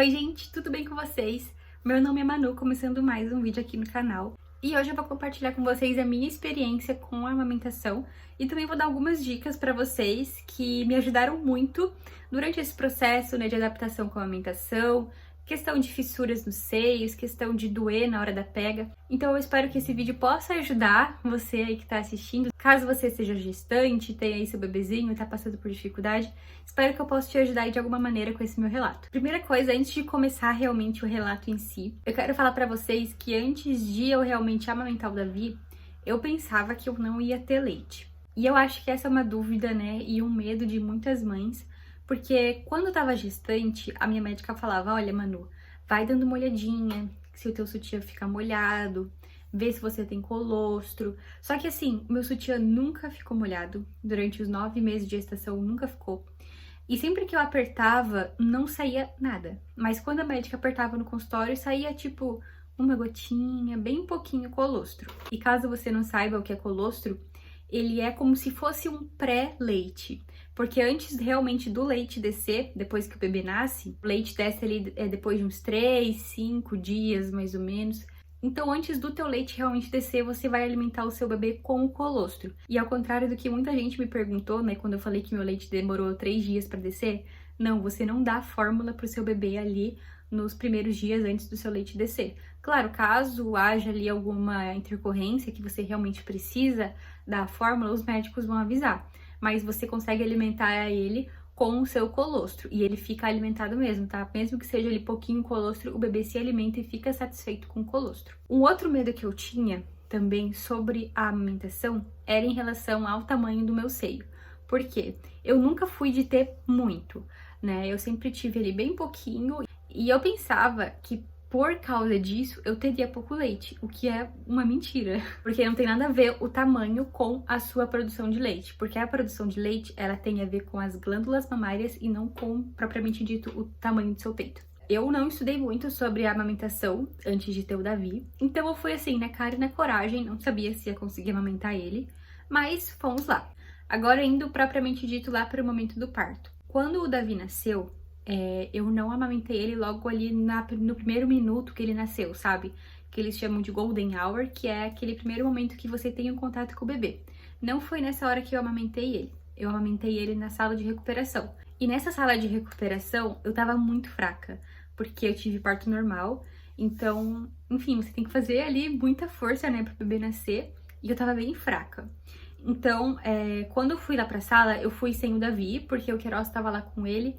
Oi gente, tudo bem com vocês? Meu nome é Manu, começando mais um vídeo aqui no canal. E hoje eu vou compartilhar com vocês a minha experiência com a amamentação e também vou dar algumas dicas para vocês que me ajudaram muito durante esse processo, né, de adaptação com a amamentação, questão de fissuras nos seios, questão de doer na hora da pega. Então eu espero que esse vídeo possa ajudar você aí que tá assistindo. Caso você seja gestante, tenha aí seu bebezinho e tá passando por dificuldade, espero que eu possa te ajudar aí de alguma maneira com esse meu relato. Primeira coisa, antes de começar realmente o relato em si, eu quero falar pra vocês que antes de eu realmente amamentar o Davi, eu pensava que eu não ia ter leite. E eu acho que essa é uma dúvida, né, e um medo de muitas mães, porque quando eu tava gestante, a minha médica falava, olha, Manu, vai dando uma olhadinha, se o teu sutiã fica molhado, vê se você tem colostro. Só que assim, o meu sutiã nunca ficou molhado, durante os 9 meses de gestação nunca ficou. E sempre que eu apertava, não saía nada. Mas quando a médica apertava no consultório, saía tipo uma gotinha, bem pouquinho colostro. E caso você não saiba o que é colostro, ele é como se fosse um pré-leite. Porque antes realmente do leite descer, depois que o bebê nasce, o leite desce ali depois de uns 3, 5 dias, mais ou menos. Então, antes do teu leite realmente descer, você vai alimentar o seu bebê com o colostro. E ao contrário do que muita gente me perguntou, né, quando eu falei que meu leite demorou 3 dias para descer, não, você não dá fórmula pro seu bebê ali nos primeiros dias antes do seu leite descer. Claro, caso haja ali alguma intercorrência que você realmente precisa da fórmula, os médicos vão avisar. Mas você consegue alimentar ele com o seu colostro. E ele fica alimentado mesmo, tá? Mesmo que seja ali pouquinho colostro, o bebê se alimenta e fica satisfeito com o colostro. Um outro medo que eu tinha também sobre a amamentação era em relação ao tamanho do meu seio. Por quê? Eu nunca fui de ter muito, né? Eu sempre tive ali bem pouquinho e eu pensava que por causa disso, eu teria pouco leite, o que é uma mentira. Porque não tem nada a ver o tamanho com a sua produção de leite. Porque a produção de leite, ela tem a ver com as glândulas mamárias e não com, propriamente dito, o tamanho do seu peito. Eu não estudei muito sobre a amamentação antes de ter o Davi. Então eu fui assim, na cara e na coragem, não sabia se ia conseguir amamentar ele. Mas fomos lá. Agora indo propriamente dito lá para o momento do parto. Quando o Davi nasceu, eu não amamentei ele logo ali no primeiro minuto que ele nasceu, sabe? Que eles chamam de golden hour, que é aquele primeiro momento que você tem um contato com o bebê. Não foi nessa hora que eu amamentei ele. Eu amamentei ele na sala de recuperação. E nessa sala de recuperação, eu tava muito fraca, porque eu tive parto normal. Então, enfim, você tem que fazer ali muita força, né, pro bebê nascer. E eu tava bem fraca. Então, quando eu fui lá pra sala, eu fui sem o Davi, porque o Queiroz tava lá com ele,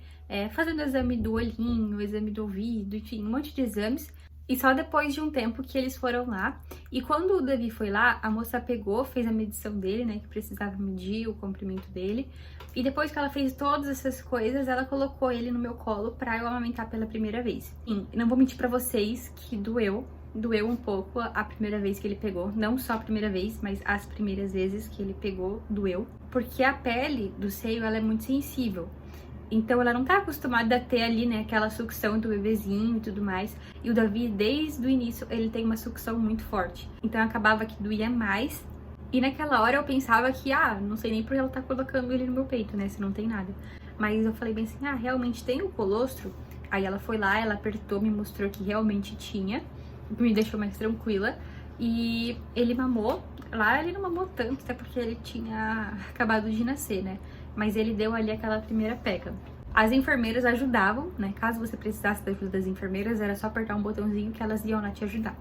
fazendo o exame do olhinho, o exame do ouvido, enfim, um monte de exames. E só depois de um tempo que eles foram lá. E quando o Davi foi lá, a moça pegou, fez a medição dele, né, que precisava medir o comprimento dele. E depois que ela fez todas essas coisas, ela colocou ele no meu colo pra eu amamentar pela primeira vez. E não vou mentir pra vocês que doeu um pouco a primeira vez que ele pegou, não só a primeira vez, mas as primeiras vezes que ele pegou, doeu, porque a pele do seio, ela é muito sensível, então ela não tá acostumada a ter ali, né, aquela sucção do bebezinho e tudo mais, e o Davi, desde o início, ele tem uma sucção muito forte, então acabava que doía mais, e naquela hora eu pensava que, não sei nem por ela tá colocando ele no meu peito, né, se não tem nada, mas eu falei bem assim, realmente tem o colostro? Aí ela foi lá, ela apertou, me mostrou que realmente tinha, me deixou mais tranquila, e ele mamou. Lá ele não mamou tanto, até porque ele tinha acabado de nascer, né? Mas ele deu ali aquela primeira pega. As enfermeiras ajudavam, né? Caso você precisasse da ajuda das enfermeiras, era só apertar um botãozinho que elas iam lá te ajudar.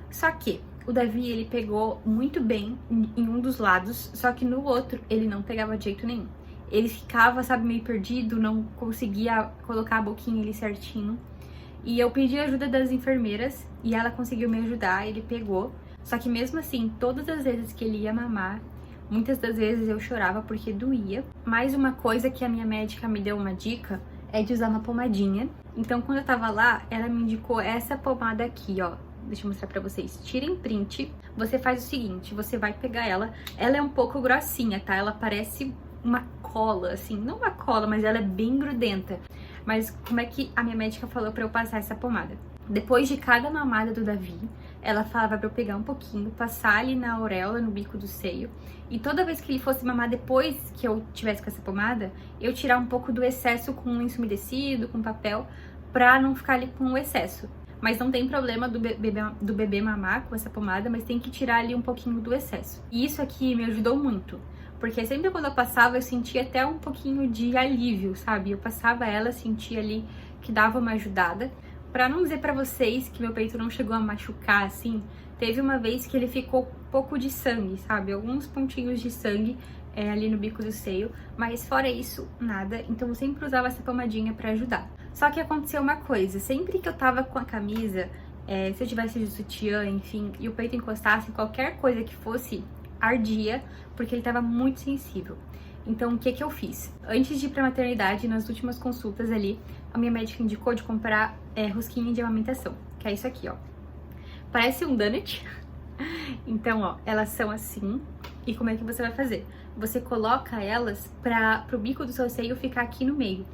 Só que o Davi, ele pegou muito bem em um dos lados, só que no outro ele não pegava de jeito nenhum. Ele ficava, sabe, meio perdido, não conseguia colocar a boquinha ali certinho. E eu pedi a ajuda das enfermeiras e ela conseguiu me ajudar, ele pegou. Só que mesmo assim, todas as vezes que ele ia mamar, muitas das vezes eu chorava porque doía. Mais uma coisa que a minha médica me deu uma dica é de usar uma pomadinha. Então quando eu tava lá, ela me indicou essa pomada aqui, ó. Deixa eu mostrar pra vocês. Tirem print. Você faz o seguinte, você vai pegar ela. Ela é um pouco grossinha, tá? Ela parece uma cola, assim. Não uma cola, mas ela é bem grudenta. Mas como é que a minha médica falou pra eu passar essa pomada? Depois de cada mamada do Davi, ela falava pra eu pegar um pouquinho, passar ali na auréola, no bico do seio. E toda vez que ele fosse mamar depois que eu tivesse com essa pomada, eu tirar um pouco do excesso com um lenço umedecido, com papel, pra não ficar ali com o excesso. Mas não tem problema do bebê mamar com essa pomada, mas tem que tirar ali um pouquinho do excesso. E isso aqui me ajudou muito, porque sempre quando eu passava eu sentia até um pouquinho de alívio, sabe? Eu passava ela, sentia ali que dava uma ajudada. Pra não dizer pra vocês que meu peito não chegou a machucar assim, teve uma vez que ele ficou um pouco de sangue, sabe? Alguns pontinhos de sangue ali no bico do seio, mas fora isso, nada. Então eu sempre usava essa pomadinha pra ajudar. Só que aconteceu uma coisa, sempre que eu tava com a camisa, se eu tivesse de sutiã, enfim, e o peito encostasse, qualquer coisa que fosse, ardia, porque ele tava muito sensível. Então, o que que eu fiz? Antes de ir pra maternidade, nas últimas consultas ali, a minha médica indicou de comprar rosquinha de amamentação, que é isso aqui, ó. Parece um donut. Então, ó, elas são assim. E como é que você vai fazer? Você coloca elas pro bico do seu seio ficar aqui no meio.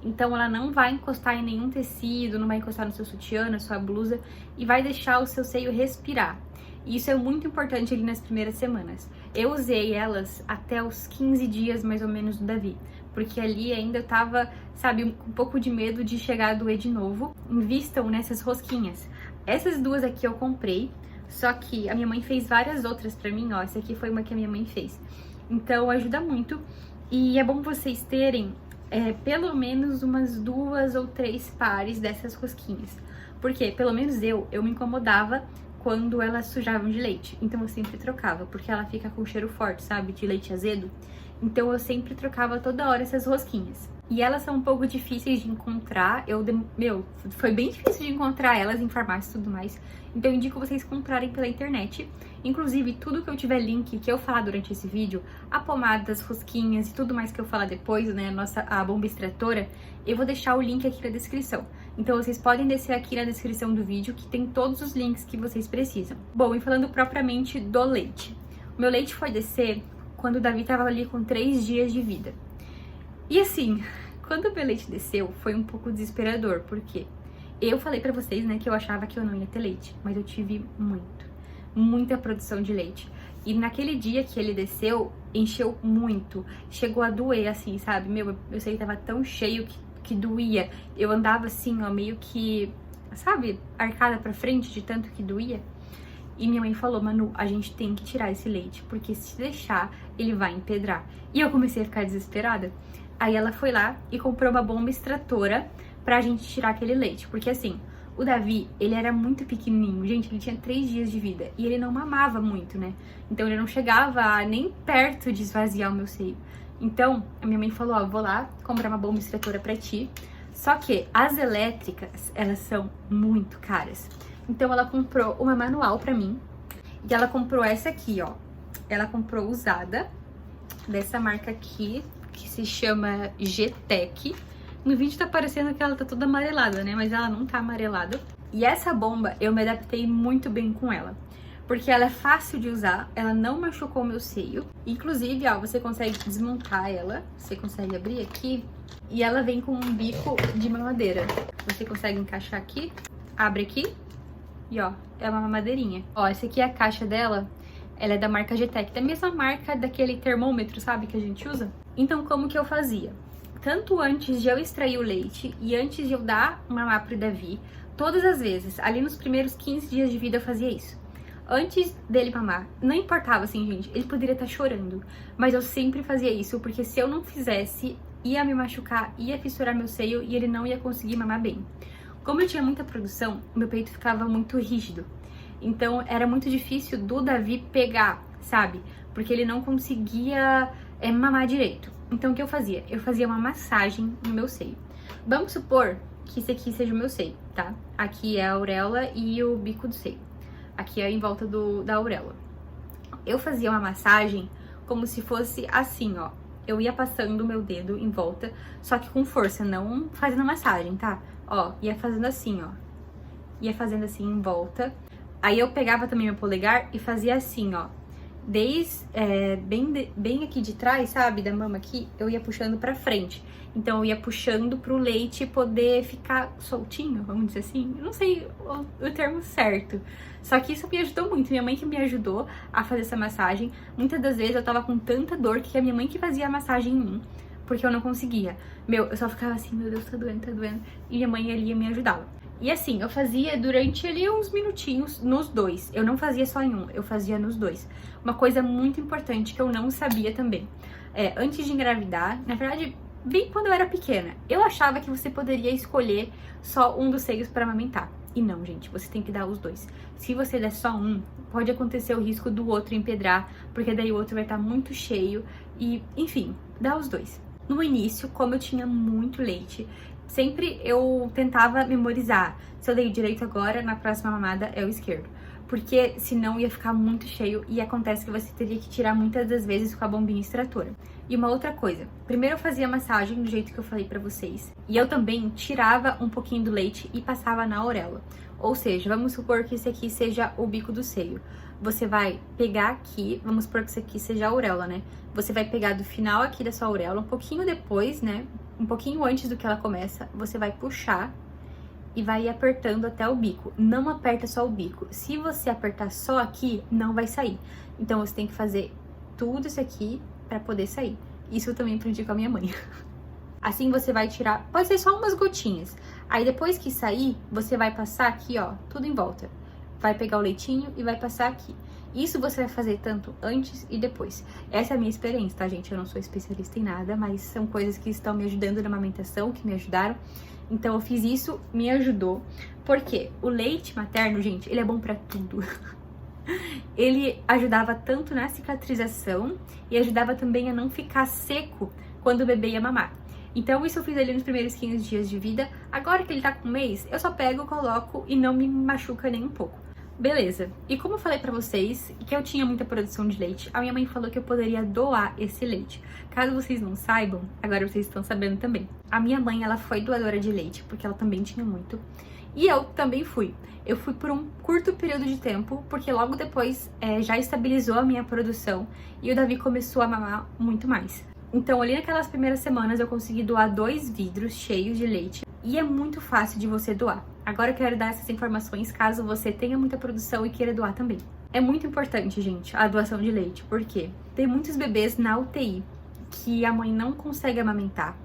Então ela não vai encostar em nenhum tecido, não vai encostar no seu sutiã, na sua blusa, e vai deixar o seu seio respirar. E isso é muito importante ali nas primeiras semanas. Eu usei elas até os 15 dias mais ou menos do Davi, porque ali ainda eu tava, sabe, com um pouco de medo de chegar a doer de novo. Invistam nessas rosquinhas. Essas duas aqui eu comprei, só que a minha mãe fez várias outras pra mim, ó. Essa aqui foi uma que a minha mãe fez. Então ajuda muito, e é bom vocês terem pelo menos umas 2 ou 3 pares dessas rosquinhas. Porque, pelo menos eu me incomodava quando elas sujavam de leite. Então eu sempre trocava, porque ela fica com cheiro forte, sabe? De leite azedo. Então eu sempre trocava toda hora essas rosquinhas. E elas são um pouco difíceis de encontrar. Foi bem difícil de encontrar elas em farmácia e tudo mais. Então eu indico vocês comprarem pela internet. Inclusive, tudo que eu tiver link que eu falar durante esse vídeo, a pomada, as rosquinhas e tudo mais que eu falar depois, né, a bomba extratora, eu vou deixar o link aqui na descrição. Então vocês podem descer aqui na descrição do vídeo, que tem todos os links que vocês precisam. Bom, e falando propriamente do leite. O meu leite foi descer quando o Davi tava ali com 3 dias de vida. E assim, quando o meu leite desceu, foi um pouco desesperador, porque eu falei pra vocês, né, que eu achava que eu não ia ter leite, mas eu tive muita produção de leite. E naquele dia que ele desceu, encheu muito, chegou a doer, assim, sabe? Meu seio tava tão cheio que doía. Eu andava assim, ó, meio que, sabe, arcada pra frente de tanto que doía. E minha mãe falou, Manu, a gente tem que tirar esse leite, porque se deixar, ele vai empedrar. E eu comecei a ficar desesperada. Aí ela foi lá e comprou uma bomba extratora pra gente tirar aquele leite. Porque assim, o Davi, ele era muito pequenininho. Gente, ele tinha 3 dias de vida. E ele não mamava muito, né? Então ele não chegava nem perto de esvaziar o meu seio. Então, a minha mãe falou, ó, vou lá comprar uma bomba extratora pra ti. Só que as elétricas, elas são muito caras. Então ela comprou uma manual pra mim. E ela comprou essa aqui, ó. Ela comprou usada, dessa marca aqui, que se chama G-Tech. No vídeo tá parecendo que ela tá toda amarelada, né? Mas ela não tá amarelada. E essa bomba, eu me adaptei muito bem com ela. Porque ela é fácil de usar, ela não machucou o meu seio. Inclusive, ó, você consegue desmontar ela. Você consegue abrir aqui. E ela vem com um bico de mamadeira. Você consegue encaixar aqui, abre aqui. E ó, é uma mamadeirinha. Ó, essa aqui é a caixa dela. Ela é da marca G-Tech, da mesma marca daquele termômetro, sabe, que a gente usa? Então, como que eu fazia? Tanto antes de eu extrair o leite e antes de eu dar mamar pro Davi, todas as vezes, ali nos primeiros 15 dias de vida eu fazia isso. Antes dele mamar, não importava assim, gente, ele poderia estar chorando, mas eu sempre fazia isso, porque se eu não fizesse, ia me machucar, ia fissurar meu seio e ele não ia conseguir mamar bem. Como eu tinha muita produção, meu peito ficava muito rígido. Então era muito difícil do Davi pegar, sabe? Porque ele não conseguia mamar direito. Então o que eu fazia? Eu fazia uma massagem no meu seio. Vamos supor que esse aqui seja o meu seio, tá? Aqui é a auréola e o bico do seio. Aqui é em volta da auréola. Eu fazia uma massagem como se fosse assim, ó. Eu ia passando o meu dedo em volta, só que com força, não fazendo massagem, tá? Ó, ia fazendo assim, ó. Ia fazendo assim em volta. Aí eu pegava também meu polegar e fazia assim, ó. Bem aqui de trás, sabe, da mama aqui, eu ia puxando pra frente. Então eu ia puxando pro leite poder ficar soltinho, vamos dizer assim. Eu não sei o termo certo. Só que isso me ajudou muito. Minha mãe que me ajudou a fazer essa massagem. Muitas das vezes eu tava com tanta dor que a minha mãe que fazia a massagem em mim. porque eu não conseguia. Eu só ficava assim, meu Deus, tá doendo, tá doendo. E minha mãe ali me ajudava. E assim, eu fazia durante ali uns minutinhos nos dois. Eu não fazia só em um, eu fazia nos dois. Uma coisa muito importante que eu não sabia também. Antes de engravidar, na verdade, bem quando eu era pequena, eu achava que você poderia escolher só um dos seios para amamentar. E não, gente, você tem que dar os dois. Se você der só um, pode acontecer o risco do outro empedrar, porque daí o outro vai estar muito cheio e, enfim, dá os dois. No início, como eu tinha muito leite, sempre eu tentava memorizar. Se eu dei o direito agora, na próxima mamada é o esquerdo. Porque senão ia ficar muito cheio e acontece que você teria que tirar muitas das vezes com a bombinha extratora. E uma outra coisa, primeiro eu fazia massagem do jeito que eu falei pra vocês. E eu também tirava um pouquinho do leite e passava na auréola. Ou seja, vamos supor que esse aqui seja o bico do seio. Você vai pegar aqui, vamos supor que esse aqui seja a auréola, né? Você vai pegar do final aqui da sua auréola, um pouquinho depois, né? Um pouquinho antes do que ela começa, você vai puxar e vai ir apertando até o bico. Não aperta só o bico. Se você apertar só aqui, não vai sair. Então você tem que fazer tudo isso aqui pra poder sair. Isso eu também aprendi com a minha mãe. Assim você vai tirar, pode ser só umas gotinhas. Aí depois que sair, você vai passar aqui, ó, tudo em volta. Vai pegar o leitinho e vai passar aqui. Isso você vai fazer tanto antes e depois. Essa é a minha experiência, tá, gente? Eu não sou especialista em nada, mas são coisas que estão me ajudando na amamentação, que me ajudaram. Então eu fiz isso, me ajudou. Porque o leite materno, gente, ele é bom pra tudo. Ele ajudava tanto na cicatrização e ajudava também a não ficar seco quando o bebê ia mamar. Então isso eu fiz ali nos primeiros 15 dias de vida. Agora que ele tá com um mês, eu só pego, coloco e não me machuca nem um pouco. Beleza, e como eu falei pra vocês que eu tinha muita produção de leite, a minha mãe falou que eu poderia doar esse leite. Caso vocês não saibam, agora vocês estão sabendo também. A minha mãe, ela foi doadora de leite, porque ela também tinha muito. E eu também fui. Eu fui por um curto período de tempo, porque logo depois já estabilizou a minha produção e o Davi começou a mamar muito mais. Então, ali naquelas primeiras semanas, eu consegui doar 2 vidros cheios de leite. E é muito fácil de você doar. Agora eu quero dar essas informações caso você tenha muita produção e queira doar também. É muito importante, gente, a doação de leite, porque tem muitos bebês na UTI que a mãe não consegue amamentar.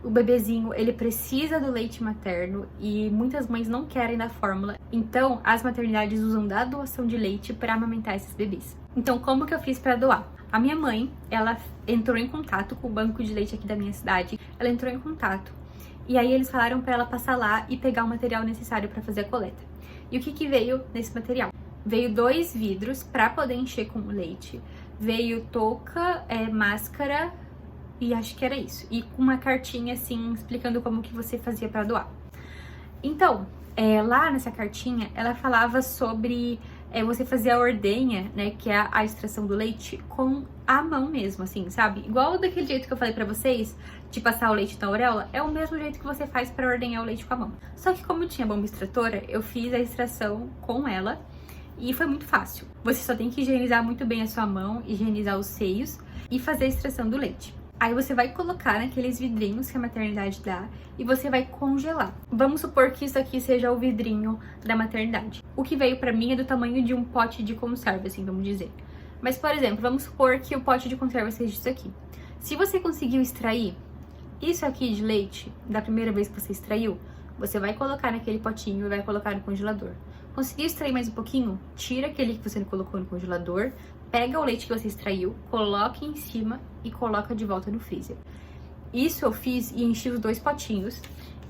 O bebezinho, ele precisa do leite materno e muitas mães não querem da fórmula. Então, as maternidades usam da doação de leite para amamentar esses bebês. Então, como que eu fiz para doar? A minha mãe, ela entrou em contato com o banco de leite aqui da minha cidade. Ela entrou em contato. E aí eles falaram para ela passar lá e pegar o material necessário para fazer a coleta. E o que que veio nesse material? Veio 2 vidros para poder encher com o leite. Veio touca, máscara e acho que era isso. E com uma cartinha assim explicando como que você fazia para doar. Então, lá nessa cartinha, ela falava sobre você fazer a ordenha, né, que é a extração do leite, com a mão mesmo, assim, sabe? Igual daquele jeito que eu falei pra vocês, de passar o leite na auréola, é o mesmo jeito que você faz pra ordenhar o leite com a mão. Só que como eu tinha bomba extratora, eu fiz a extração com ela e foi muito fácil. Você só tem que higienizar muito bem a sua mão, higienizar os seios e fazer a extração do leite. Aí você vai colocar naqueles vidrinhos que a maternidade dá e você vai congelar. Vamos supor que isso aqui seja o vidrinho da maternidade. O que veio pra mim é do tamanho de um pote de conserva, assim, vamos dizer. Mas, por exemplo, vamos supor que o pote de conserva seja isso aqui. Se você conseguiu extrair isso aqui de leite da primeira vez que você extraiu, você vai colocar naquele potinho e vai colocar no congelador. Conseguiu extrair mais um pouquinho? Tira aquele que você colocou no congelador, pega o leite que você extraiu, coloca em cima e coloca de volta no freezer. Isso eu fiz e enchi os 2 potinhos.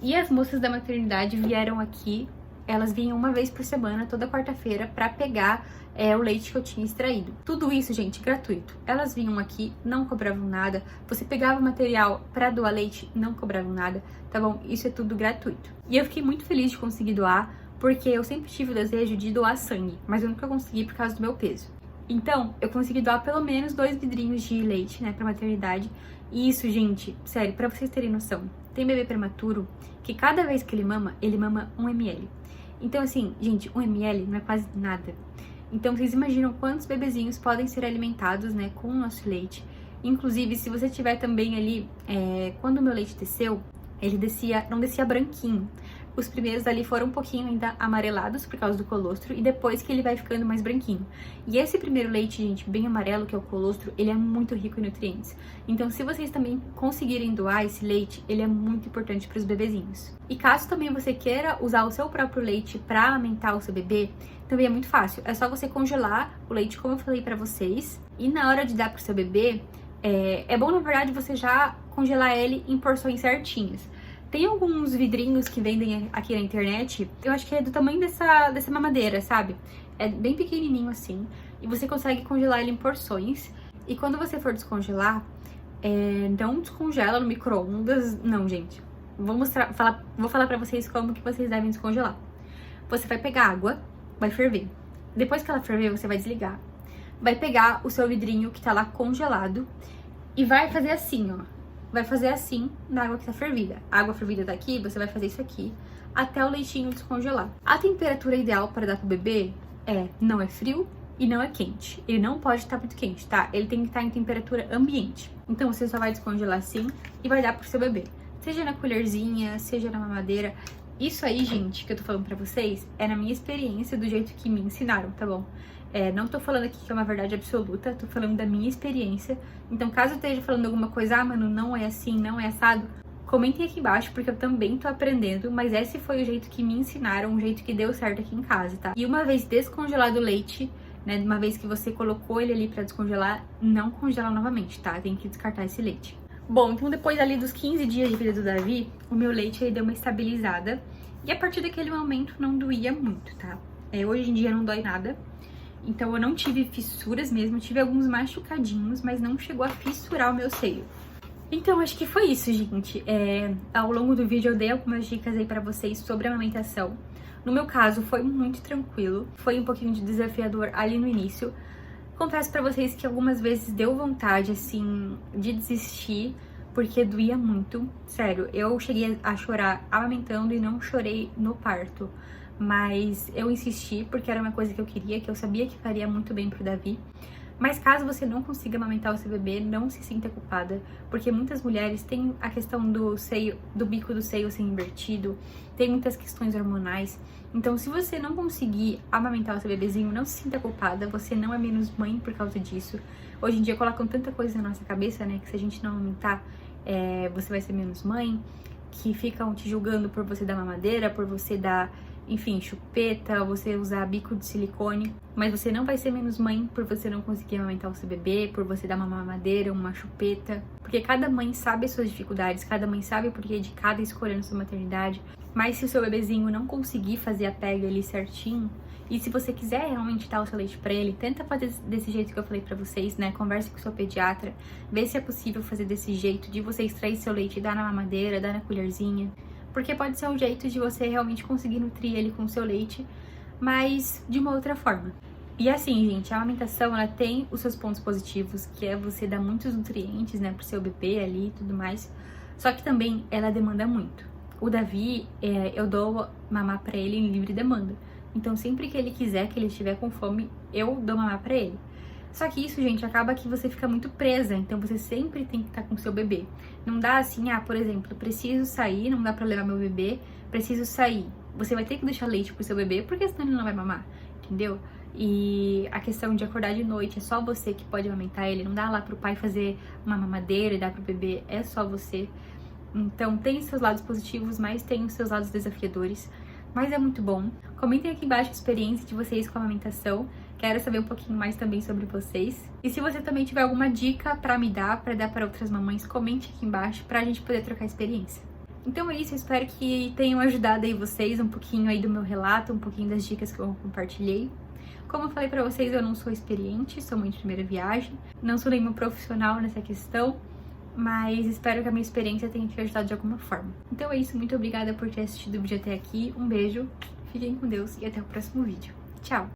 E as moças da maternidade vieram aqui, elas vinham uma vez por semana, toda quarta-feira, pra pegar o leite que eu tinha extraído. Tudo isso, gente, gratuito. Elas vinham aqui, não cobravam nada. Você pegava o material pra doar leite, não cobravam nada, tá bom? Isso é tudo gratuito. E eu fiquei muito feliz de conseguir doar, porque eu sempre tive o desejo de doar sangue, mas eu nunca consegui por causa do meu peso. Então, eu consegui doar pelo menos 2 vidrinhos de leite, né, pra maternidade. E isso, gente, sério, pra vocês terem noção, tem bebê prematuro que cada vez que ele mama 1 ml. Então, assim, gente, 1 ml não é quase nada. Então, vocês imaginam quantos bebezinhos podem ser alimentados, né, com o nosso leite. Inclusive, se você tiver também ali, quando o meu leite desceu, ele não descia branquinho. Os primeiros ali foram um pouquinho ainda amarelados por causa do colostro e depois que ele vai ficando mais branquinho. E esse primeiro leite, gente, bem amarelo, que é o colostro, ele é muito rico em nutrientes. Então, se vocês também conseguirem doar esse leite, ele é muito importante para os bebezinhos. E caso também você queira usar o seu próprio leite para amamentar o seu bebê, também é muito fácil. É só você congelar o leite, como eu falei para vocês, e na hora de dar pro seu bebê, é bom, na verdade, você já congelar ele em porções certinhas. Tem alguns vidrinhos que vendem aqui na internet, eu acho que é do tamanho dessa mamadeira, sabe? É bem pequenininho assim, e você consegue congelar ele em porções. E quando você for descongelar, não descongela no micro-ondas, não, gente. Vou falar pra vocês como que vocês devem descongelar. Você vai pegar água, vai ferver. Depois que ela ferver, você vai desligar. Vai pegar o seu vidrinho que tá lá congelado e vai fazer assim, ó. Vai fazer assim na água que tá fervida. A água fervida tá aqui, você vai fazer isso aqui até o leitinho descongelar. A temperatura ideal para dar pro bebê não é frio e não é quente. Ele não pode estar muito quente, tá? Ele tem que estar em temperatura ambiente. Então você só vai descongelar assim e vai dar pro seu bebê. Seja na colherzinha, seja na mamadeira. Isso aí, gente, que eu tô falando pra vocês, é na minha experiência, do jeito que me ensinaram, tá bom? Não tô falando aqui que é uma verdade absoluta, tô falando da minha experiência. Então, caso eu esteja falando alguma coisa, mano, não é assim, não é assado, comentem aqui embaixo, porque eu também tô aprendendo, mas esse foi o jeito que me ensinaram, o jeito que deu certo aqui em casa, tá? E uma vez descongelado o leite, né, uma vez que você colocou ele ali pra descongelar, não congela novamente, tá? Tem que descartar esse leite. Bom, então depois ali dos 15 dias de vida do Davi, o meu leite aí deu uma estabilizada. E a partir daquele momento não doía muito, tá? Hoje em dia não dói nada. Então eu não tive fissuras mesmo, tive alguns machucadinhos, mas não chegou a fissurar o meu seio. Então acho que foi isso, gente. Ao longo do vídeo eu dei algumas dicas aí pra vocês sobre a amamentação. No meu caso foi muito tranquilo, foi um pouquinho de desafiador ali no início. Confesso pra vocês que algumas vezes deu vontade, assim, de desistir, porque doía muito. Sério, eu cheguei a chorar amamentando e não chorei no parto. Mas eu insisti porque era uma coisa que eu queria, que eu sabia que faria muito bem pro Davi. Mas caso você não consiga amamentar o seu bebê, não se sinta culpada, porque muitas mulheres têm a questão do seio, do bico do seio ser invertido, tem muitas questões hormonais. Então, se você não conseguir amamentar o seu bebezinho, não se sinta culpada, você não é menos mãe por causa disso. Hoje em dia colocam tanta coisa na nossa cabeça, né, que se a gente não amamentar, você vai ser menos mãe, que ficam te julgando por você dar mamadeira, por você dar, enfim, chupeta, você usar bico de silicone, mas você não vai ser menos mãe por você não conseguir amamentar o seu bebê, por você dar uma mamadeira, uma chupeta, porque cada mãe sabe as suas dificuldades, cada mãe sabe o porquê de cada escolha na sua maternidade. Mas se o seu bebezinho não conseguir fazer a pega ali certinho, e se você quiser realmente dar o seu leite pra ele, tenta fazer desse jeito que eu falei pra vocês, né? Converse com o seu pediatra, vê se é possível fazer desse jeito, de você extrair seu leite e dar na mamadeira, dar na colherzinha. Porque pode ser um jeito de você realmente conseguir nutrir ele com o seu leite, mas de uma outra forma. E assim, gente, a amamentação, ela tem os seus pontos positivos, que é você dar muitos nutrientes, né, pro seu bebê ali e tudo mais. Só que também ela demanda muito. O Davi, eu dou mamar pra ele em livre demanda. Então, sempre que ele quiser, que ele estiver com fome, eu dou mamar pra ele. Só que isso, gente, acaba que você fica muito presa, então você sempre tem que estar com o seu bebê. Não dá assim, por exemplo, preciso sair, não dá pra levar meu bebê, preciso sair. Você vai ter que deixar leite pro seu bebê, porque senão ele não vai mamar, entendeu? E a questão de acordar de noite, é só você que pode amamentar ele, não dá lá pro pai fazer uma mamadeira e dar pro bebê, é só você. Então tem seus lados positivos, mas tem os seus lados desafiadores. Mas é muito bom. Comentem aqui embaixo a experiência de vocês com a amamentação. Quero saber um pouquinho mais também sobre vocês. E se você também tiver alguma dica pra me dar, pra dar para outras mamães, comente aqui embaixo pra gente poder trocar experiência. Então é isso, eu espero que tenham ajudado aí vocês um pouquinho aí do meu relato, um pouquinho das dicas que eu compartilhei. Como eu falei pra vocês, eu não sou experiente, sou mãe de primeira viagem, não sou nenhuma profissional nessa questão, mas espero que a minha experiência tenha te ajudado de alguma forma. Então é isso, muito obrigada por ter assistido o vídeo até aqui, um beijo, fiquem com Deus e até o próximo vídeo. Tchau!